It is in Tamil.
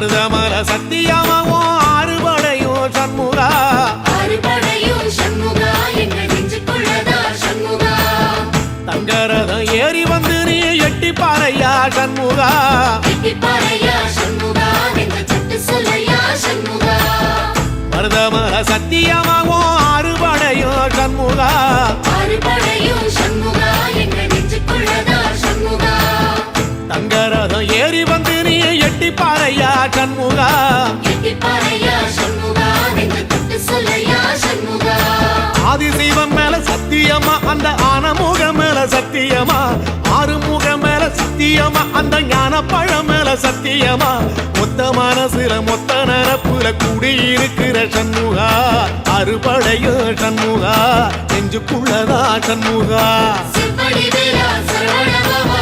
மருதமல சத்தியமாவோ ஆறுபடையும் சண்முகா ஆறுபடையும் சண்முகா எங்க நெஞ்சுக்குள்ளதா சண்முகா தங்கரதம் ஏறி வந்து நீ எட்டி பாறையா சண்முகா எட்டி பாறையா சண்முகா எங்க சட்டு சொல்லையா சண்முகா மருதமல சத்தியமாவோ ஆறுபடையும் சண்முகா ஆறுபடையும் சண்முகா எங்க நெஞ்சுக்குள்ளதா சண்முகா தங்கரதம் ஏறி வந்து நீ எட்டி பாறையா சண்முகா எட்டி பாறையா சண்முகா எங்க சட்டு சொல்லையா சண்முகா ஆதிசைவம் மேல சத்தியமா அந்த ஆனமுகம் மேல சத்தியமா ஆறுமுகம் மேல சத்தியமா அந்த ஞான பழம் மேல சத்தியமா மொத்த மனசுல மொத்த நரப்புல குடியிருக்கிற சண்முகா அறுபடையோ சண்முகா நெஞ்சுக்குள்ளதா சண்முகா சிவடி வேலா சரவண பவா